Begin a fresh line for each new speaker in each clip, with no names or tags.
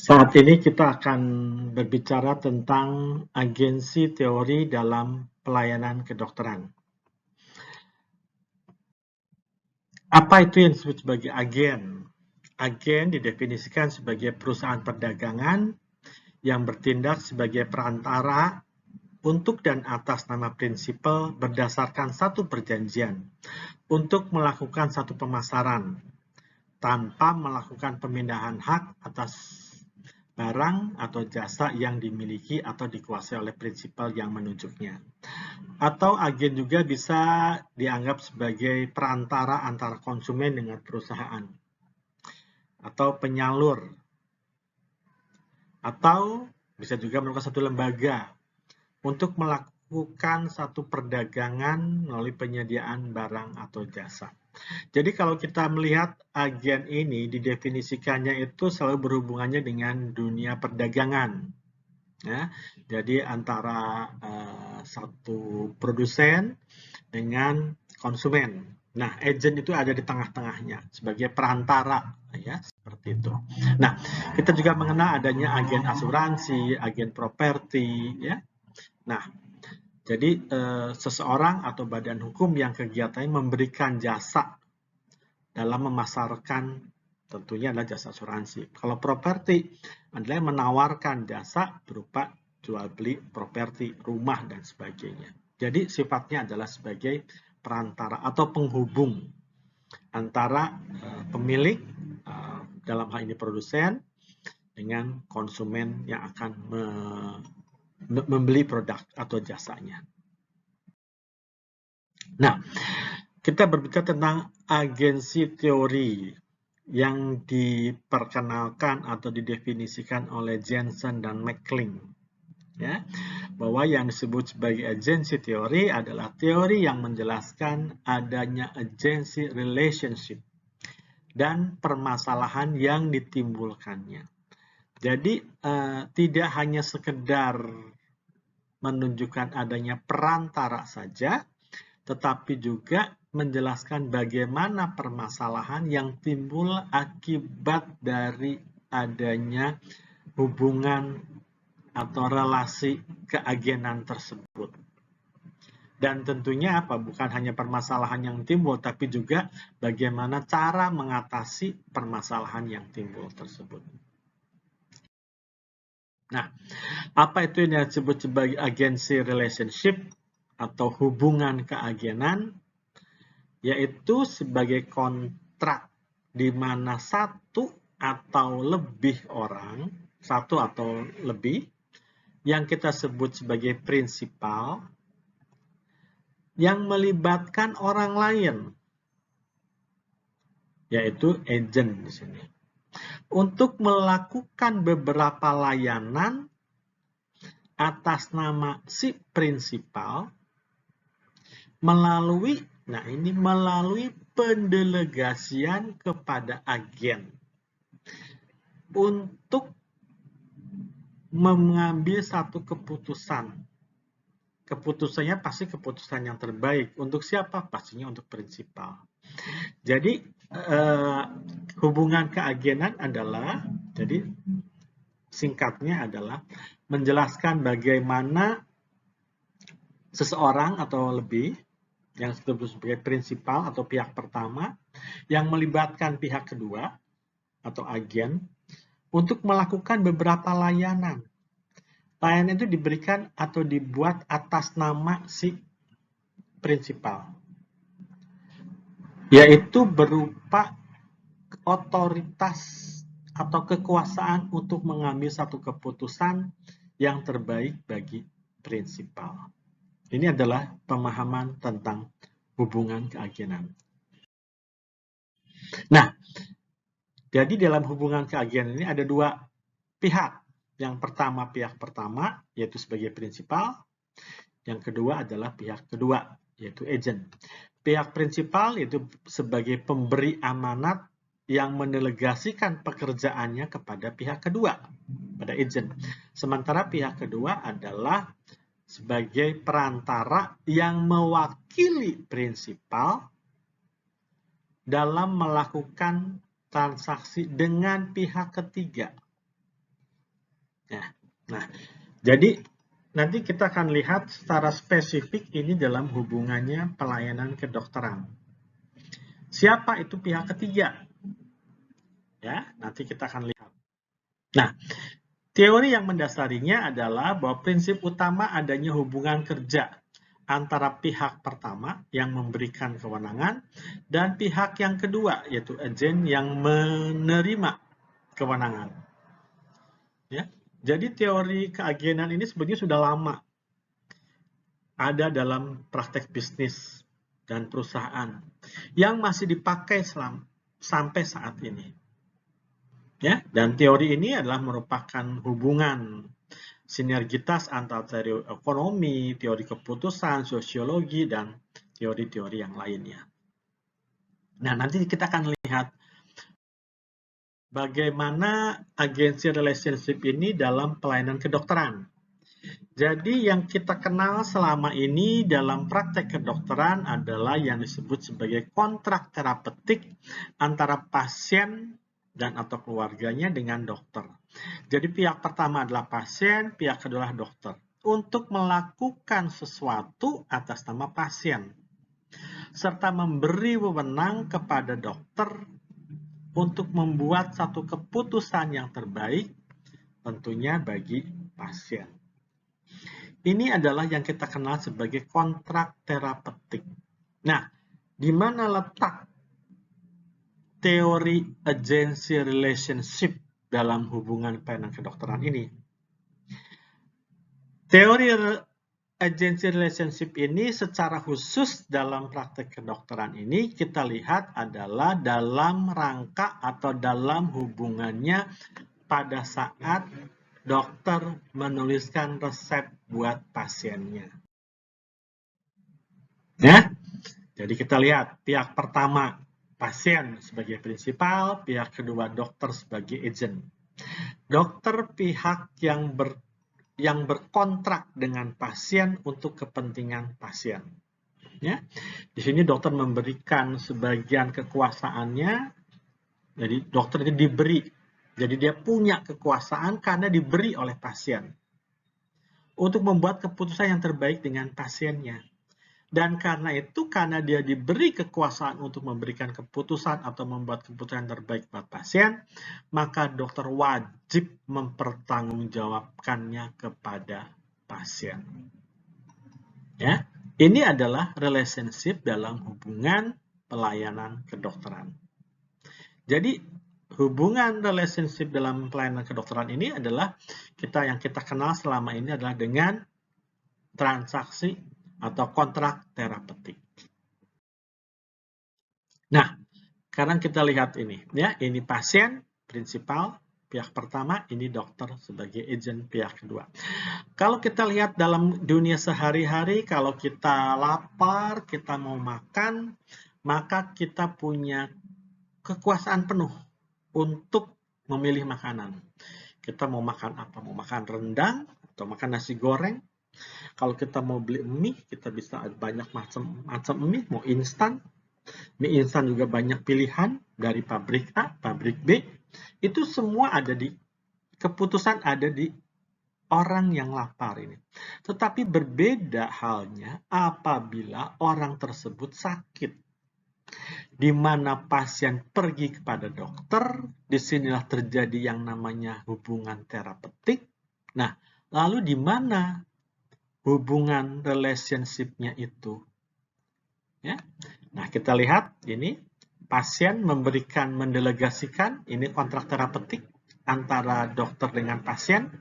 Saat ini kita akan berbicara tentang agensi teori dalam pelayanan kedokteran. Apa itu yang disebut sebagai agen? Agen didefinisikan sebagai perusahaan perdagangan yang bertindak sebagai perantara untuk dan atas nama prinsipal berdasarkan satu perjanjian untuk melakukan satu pemasaran tanpa melakukan pemindahan hak atas barang atau jasa yang dimiliki atau dikuasai oleh prinsipal yang menunjuknya. Atau agen juga bisa dianggap sebagai perantara antara konsumen dengan perusahaan. Atau penyalur. Atau bisa juga merupakan satu lembaga untuk melakukan satu perdagangan melalui penyediaan barang atau jasa. Jadi kalau kita melihat agen ini didefinisikannya itu selalu berhubungannya dengan dunia perdagangan. Ya, jadi antara satu produsen dengan konsumen. Nah, agent itu ada di tengah-tengahnya sebagai perantara, ya seperti itu. Nah, kita juga mengenal adanya agen asuransi, agen properti, ya. Nah, jadi seseorang atau badan hukum yang kegiatannya memberikan jasa dalam memasarkan tentunya adalah jasa asuransi. Kalau properti adalah menawarkan jasa berupa jual beli properti, rumah dan sebagainya. Jadi sifatnya adalah sebagai perantara atau penghubung antara pemilik dalam hal ini produsen dengan konsumen yang akan membeli produk atau jasanya. Nah, kita berbicara tentang agensi teori yang diperkenalkan atau didefinisikan oleh Jensen dan McClellan. Ya, bahwa yang disebut sebagai agency teori adalah teori yang menjelaskan adanya agency relationship dan permasalahan yang ditimbulkannya. Jadi tidak hanya sekedar menunjukkan adanya perantara saja, tetapi juga menjelaskan bagaimana permasalahan yang timbul akibat dari adanya hubungan atau relasi keagenan tersebut. Dan tentunya apa? Bukan hanya permasalahan yang timbul, tapi juga bagaimana cara mengatasi permasalahan yang timbul tersebut. Nah, apa itu yang disebut sebagai agency relationship atau hubungan keagenan? Yaitu sebagai kontrak di mana satu atau lebih orang, satu atau lebih, yang kita sebut sebagai prinsipal, yang melibatkan orang lain, yaitu agent di sini, untuk melakukan beberapa layanan atas nama si prinsipal melalui pendelegasian kepada agen untuk mengambil satu keputusan. Keputusannya pasti keputusan yang terbaik. Untuk siapa? Pastinya untuk prinsipal. Jadi hubungan keagenan adalah, jadi singkatnya adalah menjelaskan bagaimana seseorang atau lebih yang disebut sebagai prinsipal atau pihak pertama yang melibatkan pihak kedua atau agen untuk melakukan beberapa layanan. Layanan itu diberikan atau dibuat atas nama si prinsipal, yaitu berupa otoritas atau kekuasaan untuk mengambil satu keputusan yang terbaik bagi prinsipal. Ini adalah pemahaman tentang hubungan keagenan. Nah, jadi dalam hubungan keagenan ini ada dua pihak. Yang pertama pihak pertama, yaitu sebagai prinsipal. Yang kedua adalah pihak kedua, yaitu agent. Pihak prinsipal yaitu sebagai pemberi amanat yang mendelegasikan pekerjaannya kepada pihak kedua, pada agent. Sementara pihak kedua adalah sebagai perantara yang mewakili prinsipal dalam melakukan transaksi dengan pihak ketiga. Nah, jadi nanti kita akan lihat secara spesifik ini dalam hubungannya pelayanan kedokteran. Siapa itu pihak ketiga? Ya, nanti kita akan lihat. Nah, teori yang mendasarinya adalah bahwa prinsip utama adanya hubungan kerja antara pihak pertama yang memberikan kewenangan dan pihak yang kedua, yaitu agen yang menerima kewenangan. Ya, jadi teori keagenan ini sebenarnya sudah lama ada dalam praktek bisnis dan perusahaan yang masih dipakai sampai saat ini. Ya, dan teori ini adalah merupakan hubungan sinergitas antara teori ekonomi, teori keputusan, sosiologi, dan teori-teori yang lainnya. Nah, nanti kita akan lihat bagaimana agensi relationship ini dalam pelayanan kedokteran. Jadi yang kita kenal selama ini dalam praktek kedokteran adalah yang disebut sebagai kontrak terapeutik antara pasien dan atau keluarganya dengan dokter. Jadi pihak pertama adalah pasien, pihak kedua adalah dokter. Untuk melakukan sesuatu atas nama pasien. Serta memberi wewenang kepada dokter untuk membuat satu keputusan yang terbaik tentunya bagi pasien. Ini adalah yang kita kenal sebagai kontrak terapeutik. Nah, di mana letak teori agency relationship dalam hubungan pelayanan kedokteran ini? Teori agency relationship ini secara khusus dalam praktek kedokteran ini kita lihat adalah dalam rangka atau dalam hubungannya pada saat dokter menuliskan resep buat pasiennya. Ya, jadi kita lihat pihak pertama pasien sebagai prinsipal, pihak kedua dokter sebagai agent. Dokter pihak yang berkontrak dengan pasien untuk kepentingan pasien. Ya, di sini dokter memberikan sebagian kekuasaannya, jadi dokter itu diberi, jadi dia punya kekuasaan karena diberi oleh pasien untuk membuat keputusan yang terbaik dengan pasiennya. Dan karena itu, karena dia diberi kekuasaan untuk memberikan keputusan atau membuat keputusan yang terbaik buat pasien, maka dokter wajib mempertanggungjawabkannya kepada pasien. Ya, ini adalah relationship dalam hubungan pelayanan kedokteran. Jadi, hubungan relationship dalam pelayanan kedokteran ini adalah yang kita kenal selama ini adalah dengan transaksi atau kontrak terapeutik. Nah, sekarang kita lihat ini, ya, ini pasien, prinsipal, pihak pertama, ini dokter sebagai agent pihak kedua. Kalau kita lihat dalam dunia sehari-hari, kalau kita lapar, kita mau makan, maka kita punya kekuasaan penuh untuk memilih makanan. Kita mau makan apa? Mau makan rendang atau makan nasi goreng? Kalau kita mau beli mie, kita bisa banyak macam mie, mau instan. Mie instan juga banyak pilihan dari pabrik A, pabrik B. Itu semua ada di keputusan ada di orang yang lapar ini. Tetapi berbeda halnya apabila orang tersebut sakit. Di mana pasien pergi kepada dokter, disinilah terjadi yang namanya hubungan terapeutik. Nah, lalu di mana hubungan relationship-nya itu? Ya. Nah, kita lihat ini pasien mendelegasikan, ini kontrak terapeutik antara dokter dengan pasien.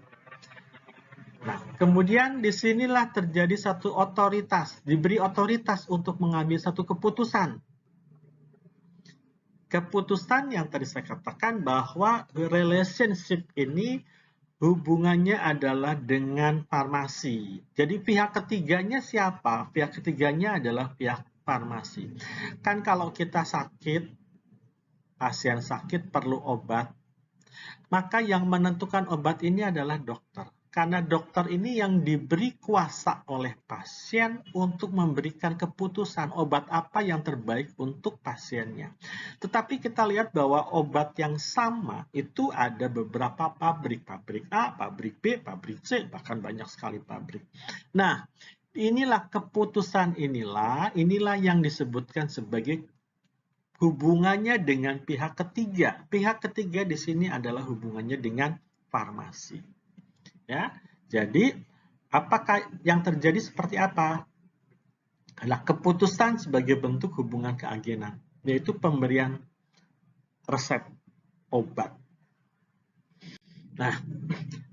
Nah, kemudian disinilah terjadi satu otoritas, diberi otoritas untuk mengambil satu keputusan. Keputusan yang tadi saya katakan bahwa relationship ini hubungannya adalah dengan farmasi. Jadi pihak ketiganya siapa? Pihak ketiganya adalah pihak farmasi. Kan kalau kita sakit, pasien sakit perlu obat, maka yang menentukan obat ini adalah dokter. Karena dokter ini yang diberi kuasa oleh pasien untuk memberikan keputusan obat apa yang terbaik untuk pasiennya. Tetapi kita lihat bahwa obat yang sama itu ada beberapa pabrik. Pabrik A, pabrik B, pabrik C, bahkan banyak sekali pabrik. Nah, inilah keputusan inilah yang disebutkan sebagai hubungannya dengan pihak ketiga. Pihak ketiga di sini adalah hubungannya dengan farmasi. Ya, jadi apakah yang terjadi seperti apa? Adalah keputusan sebagai bentuk hubungan keagenan, yaitu pemberian resep obat. Nah,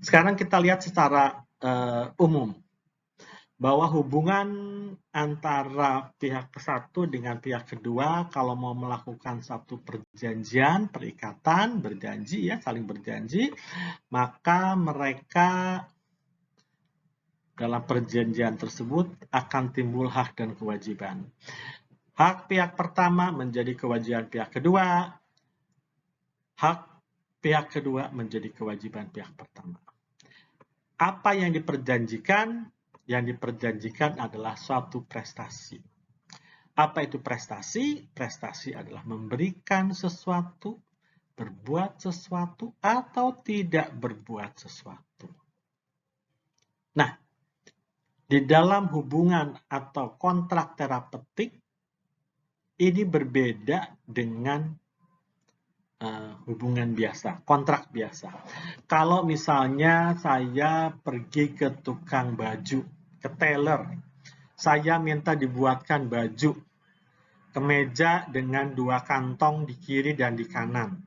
sekarang kita lihat secara umum bahwa hubungan antara pihak satu dengan pihak kedua kalau mau melakukan satu perjanjian, perikatan, berjanji ya, saling berjanji, maka mereka dalam perjanjian tersebut akan timbul hak dan kewajiban. Hak pihak pertama menjadi kewajiban pihak kedua, hak pihak kedua menjadi kewajiban pihak pertama. Apa yang diperjanjikan? Yang diperjanjikan adalah suatu prestasi. Apa itu prestasi? Prestasi adalah memberikan sesuatu, berbuat sesuatu, atau tidak berbuat sesuatu. Nah, di dalam hubungan atau kontrak terapeutik, ini berbeda dengan hubungan biasa, kontrak biasa. Kalau misalnya saya pergi ke tukang baju, ke tailor, saya minta dibuatkan baju, kemeja dengan 2 kantong di kiri dan di kanan.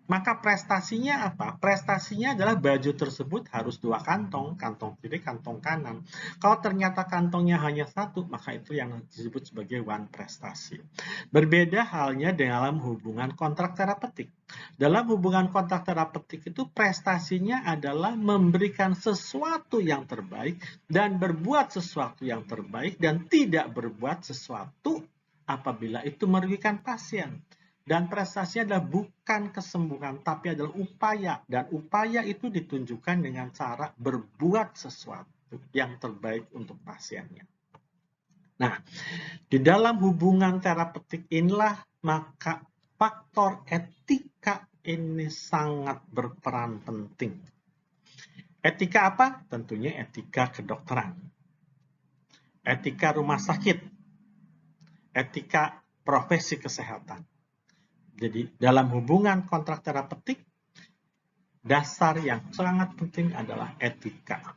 Maka prestasinya apa? Prestasinya adalah baju tersebut harus 2 kantong, kantong kiri, kantong kanan. Kalau ternyata kantongnya hanya 1, maka itu yang disebut sebagai one prestasi. Berbeda halnya dalam hubungan kontrak terapeutik. Dalam hubungan kontrak terapeutik itu prestasinya adalah memberikan sesuatu yang terbaik dan berbuat sesuatu yang terbaik dan tidak berbuat sesuatu apabila itu merugikan pasien. Dan prestasinya adalah bukan kesembuhan, tapi adalah upaya. Dan upaya itu ditunjukkan dengan cara berbuat sesuatu yang terbaik untuk pasiennya. Nah, di dalam hubungan terapeutik inilah maka faktor etika ini sangat berperan penting. Etika apa? Tentunya etika kedokteran. Etika rumah sakit. Etika profesi kesehatan. Jadi dalam hubungan kontrak terapeutik, dasar yang sangat penting adalah etika.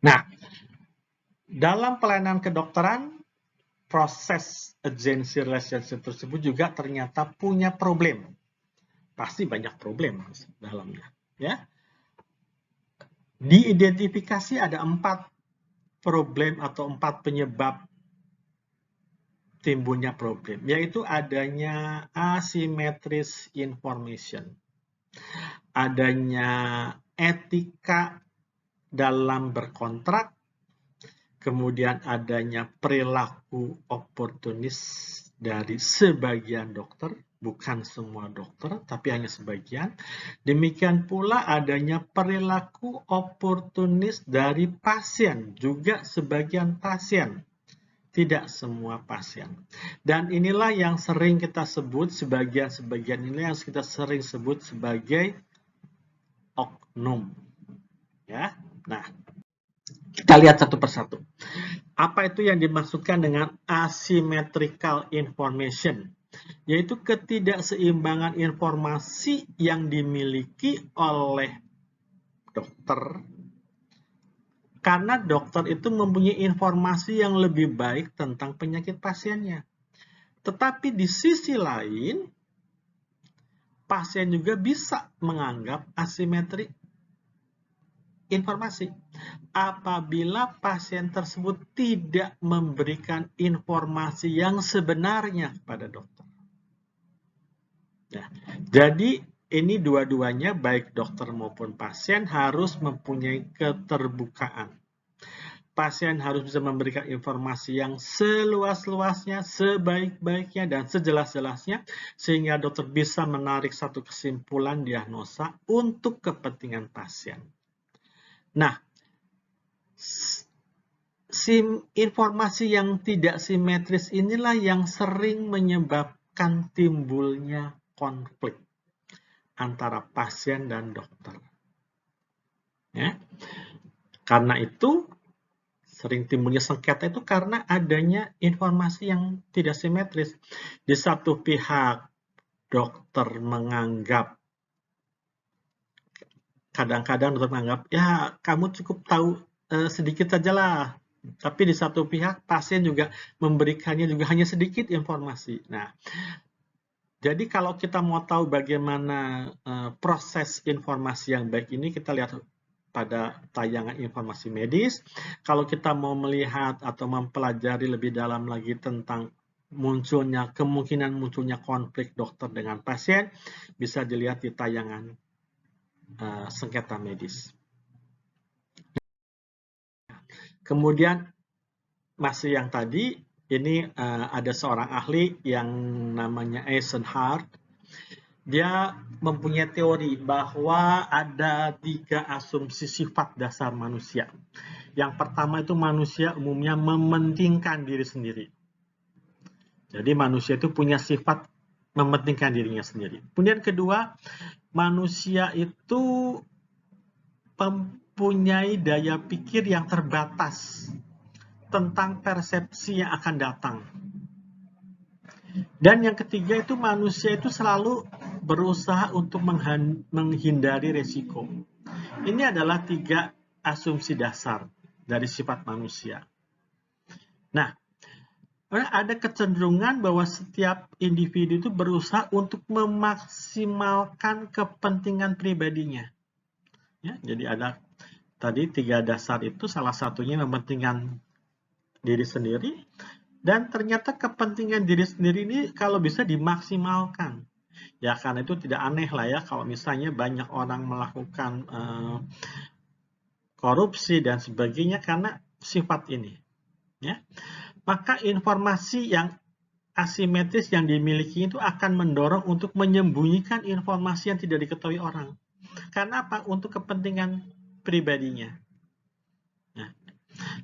Nah, dalam pelayanan kedokteran, proses agency relationship tersebut juga ternyata punya problem. Pasti banyak problem dalamnya. Ya. Diidentifikasi ada 4 problem atau 4 penyebab timbulnya problem, yaitu adanya asymmetric information, adanya etika dalam berkontrak, kemudian adanya perilaku oportunis dari sebagian dokter, bukan semua dokter, tapi hanya sebagian. Demikian pula adanya perilaku oportunis dari pasien, juga sebagian pasien. Tidak semua pasien. Dan inilah yang sering kita sebut, sebagian ini yang kita sering sebut sebagai oknum. Ya. Nah, kita lihat satu persatu. Apa itu yang dimaksudkan dengan asymmetrical information? Yaitu ketidakseimbangan informasi yang dimiliki oleh dokter. Karena dokter itu mempunyai informasi yang lebih baik tentang penyakit pasiennya. Tetapi di sisi lain, pasien juga bisa menganggap asimetri informasi. Apabila pasien tersebut tidak memberikan informasi yang sebenarnya kepada dokter. Ya, jadi ini dua-duanya baik dokter maupun pasien harus mempunyai keterbukaan. pasien harus bisa memberikan informasi yang seluas-luasnya, sebaik-baiknya, dan sejelas-jelasnya, sehingga dokter bisa menarik satu kesimpulan diagnosa untuk kepentingan pasien. Nah, informasi yang tidak simetris inilah yang sering menyebabkan timbulnya konflik antara pasien dan dokter. Ya. Karena itu, sering timbulnya sengketa itu karena adanya informasi yang tidak simetris. Di satu pihak, dokter menganggap, kadang-kadang dokter menganggap, ya kamu cukup tahu sedikit sajalah. Tapi di satu pihak, pasien juga memberikannya juga hanya sedikit informasi. Nah, jadi kalau kita mau tahu bagaimana proses informasi yang baik ini, kita lihat pada tayangan informasi medis. Kalau kita mau melihat atau mempelajari lebih dalam lagi tentang kemungkinan munculnya konflik dokter dengan pasien, bisa dilihat di tayangan sengketa medis. Kemudian masih yang tadi, ini ada seorang ahli yang namanya Eisenhardt. Dia mempunyai teori bahwa ada 3 asumsi sifat dasar manusia. Yang pertama itu manusia umumnya mementingkan diri sendiri. Jadi manusia itu punya sifat mementingkan dirinya sendiri. Kemudian kedua, manusia itu mempunyai daya pikir yang terbatas tentang persepsi yang akan datang. Dan yang ketiga itu manusia itu selalu berusaha untuk menghindari resiko. Ini adalah 3 asumsi dasar dari sifat manusia. Nah, ada kecenderungan bahwa setiap individu itu berusaha untuk memaksimalkan kepentingan pribadinya. Ya, jadi ada tadi 3 dasar itu, salah satunya mementingkan diri sendiri, dan ternyata kepentingan diri sendiri ini kalau bisa dimaksimalkan. Ya, karena itu tidak aneh lah ya kalau misalnya banyak orang melakukan korupsi dan sebagainya karena sifat ini. Ya. Maka informasi yang asimetris yang dimiliki itu akan mendorong untuk menyembunyikan informasi yang tidak diketahui orang. Karena apa? Untuk kepentingan pribadinya.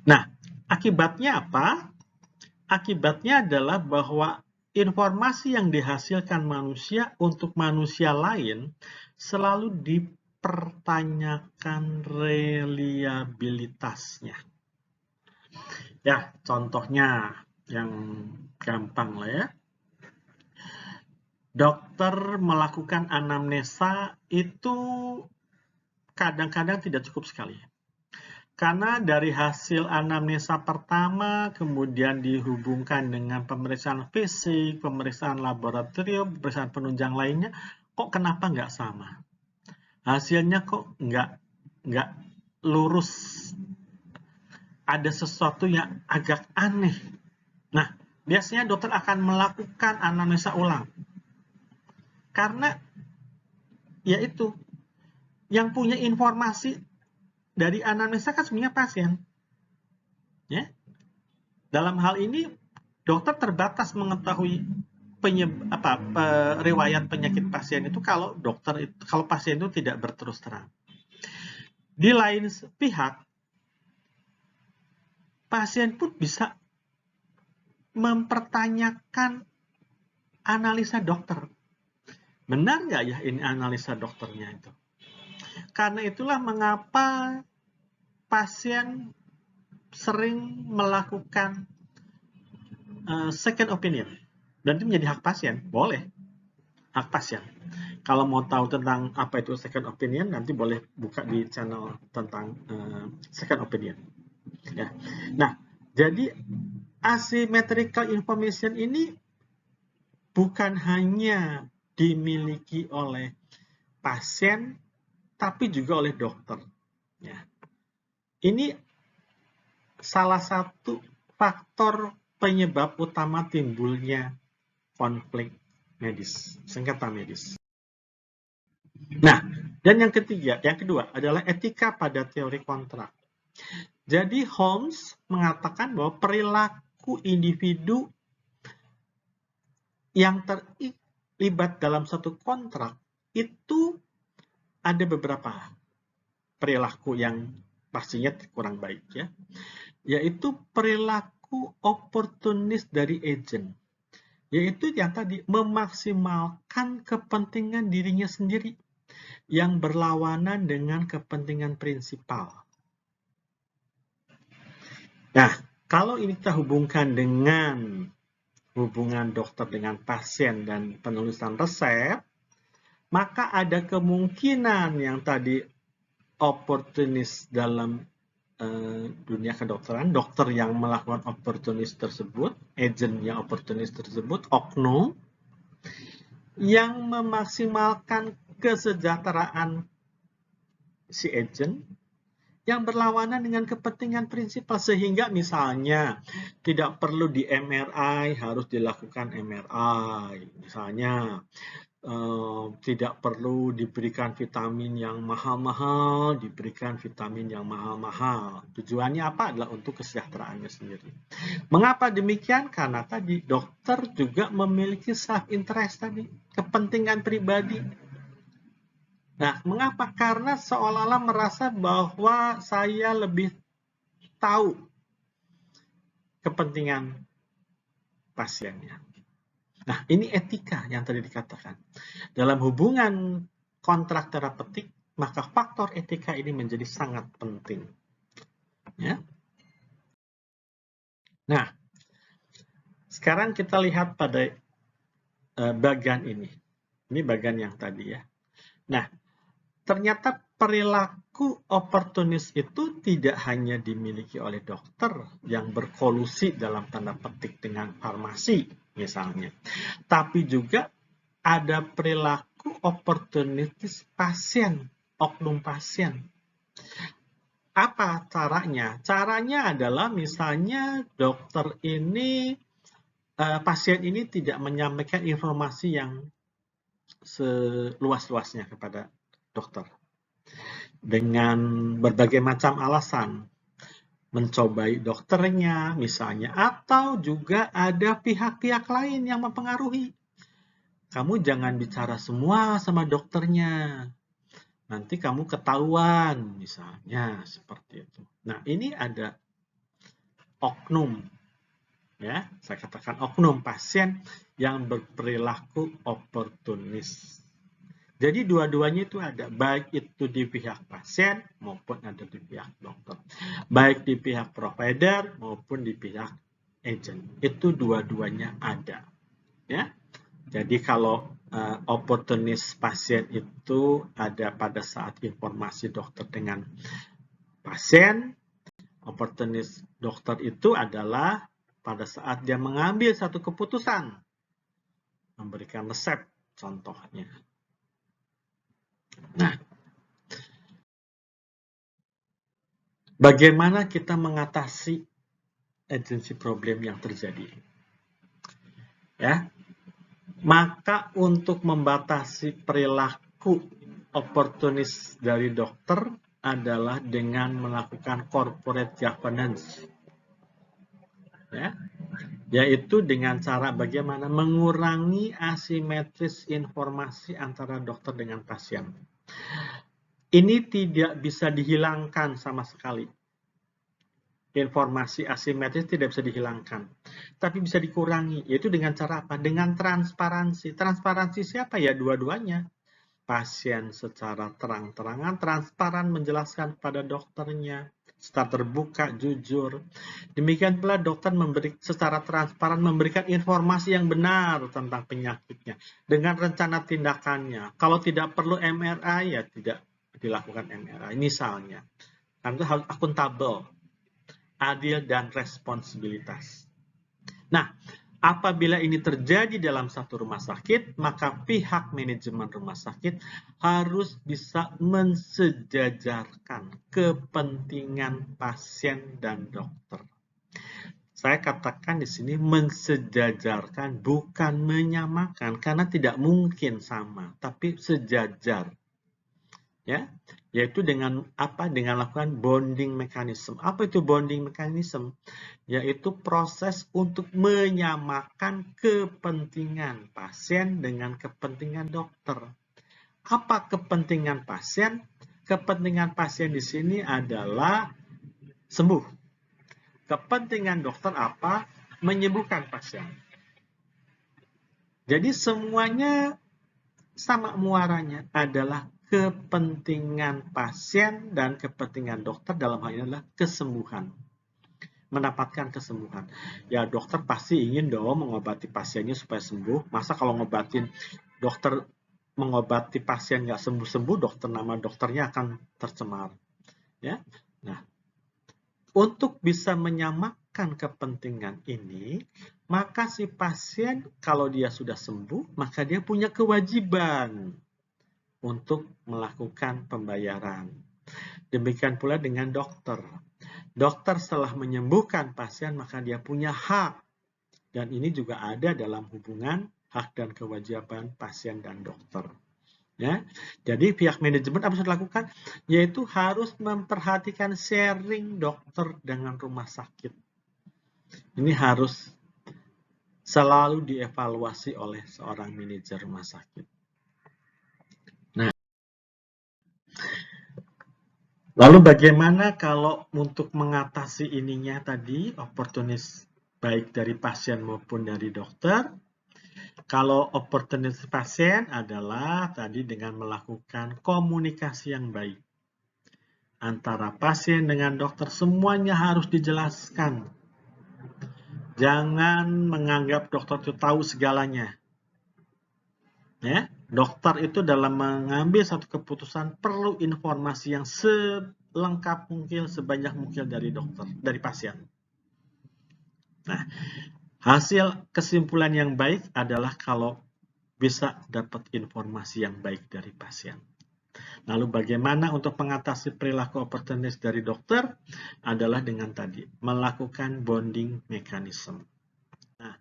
Nah, akibatnya apa? Akibatnya adalah bahwa informasi yang dihasilkan manusia untuk manusia lain selalu dipertanyakan reliabilitasnya. Ya, contohnya yang gampang lah ya. Dokter melakukan anamnesa itu kadang-kadang tidak cukup sekali. Karena dari hasil anamnesa pertama, kemudian dihubungkan dengan pemeriksaan fisik, pemeriksaan laboratorium, pemeriksaan penunjang lainnya, kok kenapa nggak sama? Hasilnya kok nggak lurus. Ada sesuatu yang agak aneh. Nah, biasanya dokter akan melakukan anamnesa ulang. Karena, yaitu, yang punya informasi dari anamnesa kan sebenarnya pasien. Ya. Dalam hal ini, dokter terbatas mengetahui riwayat penyakit pasien itu kalau pasien itu tidak berterus terang. Di lain pihak, pasien pun bisa mempertanyakan analisa dokter. Benar nggak ya ini analisa dokternya itu? Karena itulah mengapa pasien sering melakukan second opinion. Dan itu menjadi hak pasien, boleh. Hak pasien. Kalau mau tahu tentang apa itu second opinion, nanti boleh buka di channel tentang second opinion. Ya. Nah, jadi asymmetrical information ini bukan hanya dimiliki oleh pasien, tapi juga oleh dokter. Ya. Ini salah satu faktor penyebab utama timbulnya konflik medis, sengketa medis. Nah, dan yang kedua adalah etika pada teori kontrak. Jadi Holmes mengatakan bahwa perilaku individu yang terlibat dalam satu kontrak itu ada beberapa perilaku yang pastinya kurang baik ya, yaitu perilaku oportunis dari agent, yaitu yang tadi memaksimalkan kepentingan dirinya sendiri yang berlawanan dengan kepentingan prinsipal. Nah, kalau ini kita hubungkan dengan hubungan dokter dengan pasien dan penulisan resep, maka ada kemungkinan yang tadi oportunis dalam dunia kedokteran, dokter yang melakukan oportunis tersebut, agent yang oportunis tersebut, oknum, yang memaksimalkan kesejahteraan si agent, yang berlawanan dengan kepentingan prinsipal, sehingga misalnya tidak perlu di MRI, harus dilakukan MRI, misalnya tidak perlu diberikan vitamin yang mahal-mahal, diberikan vitamin yang mahal-mahal. Tujuannya apa? Adalah untuk kesejahteraannya sendiri. Mengapa demikian? Karena tadi dokter juga memiliki self-interest tadi, kepentingan pribadi. Nah, mengapa? Karena seolah-olah merasa bahwa saya lebih tahu kepentingan pasiennya. Nah, ini etika yang tadi dikatakan. Dalam hubungan kontrak terapeutik, maka faktor etika ini menjadi sangat penting. Ya. Nah, sekarang kita lihat pada bagian ini. Ini bagian yang tadi ya. Nah, ternyata perilaku oportunis itu tidak hanya dimiliki oleh dokter yang berkolusi dalam tanda petik dengan farmasi misalnya, tapi juga ada perilaku oportunis pasien, oknum pasien. Apa caranya? Caranya adalah misalnya dokter ini, pasien ini tidak menyampaikan informasi yang seluas-luasnya kepada dokter. Dengan berbagai macam alasan. Mencobai dokternya misalnya, atau juga ada pihak-pihak lain yang mempengaruhi. Kamu jangan bicara semua sama dokternya. Nanti kamu ketahuan, misalnya seperti itu. Nah, ini ada oknum. Ya, saya katakan oknum pasien yang berperilaku oportunis. Jadi dua-duanya itu ada, baik itu di pihak pasien maupun ada di pihak dokter. Baik di pihak provider maupun di pihak agent. Itu dua-duanya ada. Ya. Jadi kalau oportunis pasien itu ada pada saat informasi dokter dengan pasien, oportunis dokter itu adalah pada saat dia mengambil satu keputusan, memberikan resep contohnya. Nah, bagaimana kita mengatasi agency problem yang terjadi? Ya, maka untuk membatasi perilaku oportunis dari dokter adalah dengan melakukan corporate governance. Ya, yaitu dengan cara bagaimana mengurangi asimetris informasi antara dokter dengan pasien. Ini tidak bisa dihilangkan sama sekali. Informasi asimetris tidak bisa dihilangkan, tapi bisa dikurangi, yaitu dengan cara apa? Dengan transparansi. Transparansi siapa ya? Dua-duanya. Pasien secara terang-terangan, transparan menjelaskan pada dokternya, secara terbuka, jujur. Demikian pula dokter secara transparan memberikan informasi yang benar tentang penyakitnya, dengan rencana tindakannya. Kalau tidak perlu MRI, ya tidak dilakukan MRI, misalnya. Karena itu harus akuntabel, adil, dan responsibilitas. Nah, apabila ini terjadi dalam satu rumah sakit, maka pihak manajemen rumah sakit harus bisa mensejajarkan kepentingan pasien dan dokter. Saya katakan di sini mensejajarkan, bukan menyamakan, karena tidak mungkin sama, tapi sejajar. ya, yaitu dengan apa? Dengan lakukan bonding mechanism. Apa itu bonding mechanism? Yaitu proses untuk menyamakan kepentingan pasien dengan kepentingan dokter. Apa kepentingan pasien? Kepentingan pasien di sini adalah sembuh. Kepentingan dokter apa? Menyembuhkan pasien. Jadi semuanya sama muaranya adalah kepentingan pasien dan kepentingan dokter dalam hal ini adalah kesembuhan. Mendapatkan kesembuhan. Ya dokter pasti ingin dong mengobati pasiennya supaya sembuh. Masa kalau ngobatin dokter mengobati pasien nggak sembuh-sembuh, nama dokternya akan tercemar. Ya, nah untuk bisa menyamakan kepentingan ini, maka si pasien kalau dia sudah sembuh, maka dia punya kewajiban untuk melakukan pembayaran. Demikian pula dengan dokter. Dokter setelah menyembuhkan pasien, maka dia punya hak. Dan ini juga ada dalam hubungan hak dan kewajiban pasien dan dokter. Ya, jadi pihak manajemen apa yang harus dilakukan? Yaitu harus memperhatikan sharing dokter dengan rumah sakit. Ini harus selalu dievaluasi oleh seorang manajer rumah sakit. Lalu bagaimana kalau untuk mengatasi ininya tadi, oportunis baik dari pasien maupun dari dokter? Kalau oportunis pasien adalah tadi dengan melakukan komunikasi yang baik. Antara pasien dengan dokter semuanya harus dijelaskan. Jangan menganggap dokter itu tahu segalanya. Ya, dokter itu dalam mengambil satu keputusan perlu informasi yang selengkap mungkin, sebanyak mungkin dari dokter, dari pasien. Nah, hasil kesimpulan yang baik adalah kalau bisa dapat informasi yang baik dari pasien. Lalu bagaimana untuk mengatasi perilaku oportunis dari dokter? Adalah dengan tadi, melakukan bonding mechanism. Nah,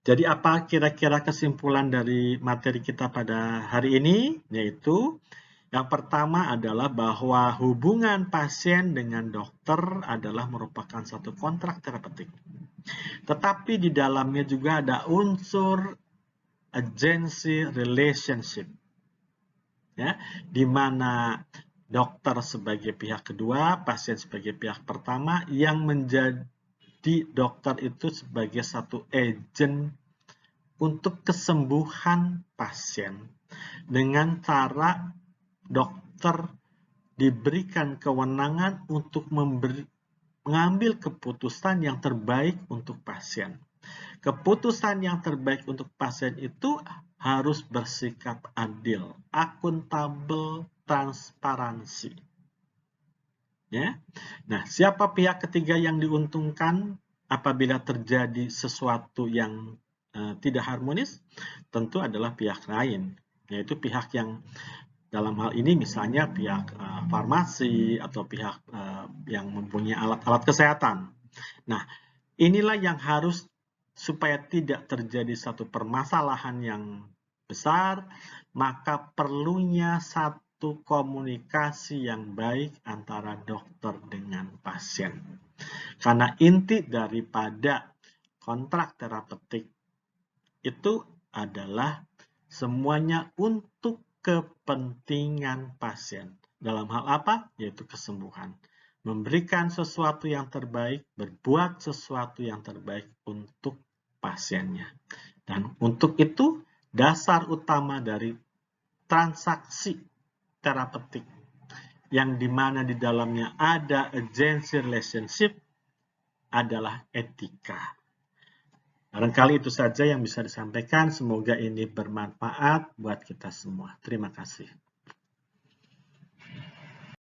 jadi apa kira-kira kesimpulan dari materi kita pada hari ini? Yaitu yang pertama adalah bahwa hubungan pasien dengan dokter adalah merupakan satu kontrak terapeutik. Tetapi di dalamnya juga ada unsur agency relationship. Ya, di mana dokter sebagai pihak kedua, pasien sebagai pihak pertama, yang menjadi dokter itu sebagai satu agent untuk kesembuhan pasien dengan cara dokter diberikan kewenangan untuk mengambil keputusan yang terbaik untuk pasien. Keputusan yang terbaik untuk pasien itu harus bersikap adil, akuntabel, transparansi. Ya. Nah, siapa pihak ketiga yang diuntungkan apabila terjadi sesuatu yang tidak harmonis? Tentu adalah pihak lain, yaitu pihak yang dalam hal ini misalnya pihak farmasi atau pihak yang mempunyai alat-alat kesehatan. Nah, inilah yang harus supaya tidak terjadi satu permasalahan yang besar, maka perlunya satu komunikasi yang baik antara dokter dengan pasien. Karena inti daripada kontrak terapeutik itu adalah semuanya untuk kepentingan pasien. Dalam hal apa? Yaitu kesembuhan. Memberikan sesuatu yang terbaik, berbuat sesuatu yang terbaik untuk pasiennya. Dan untuk itu, dasar utama dari transaksi terapeutik yang dimana di dalamnya ada agency relationship adalah etika. Barangkali itu saja yang bisa disampaikan. Semoga ini bermanfaat buat kita semua. Terima kasih.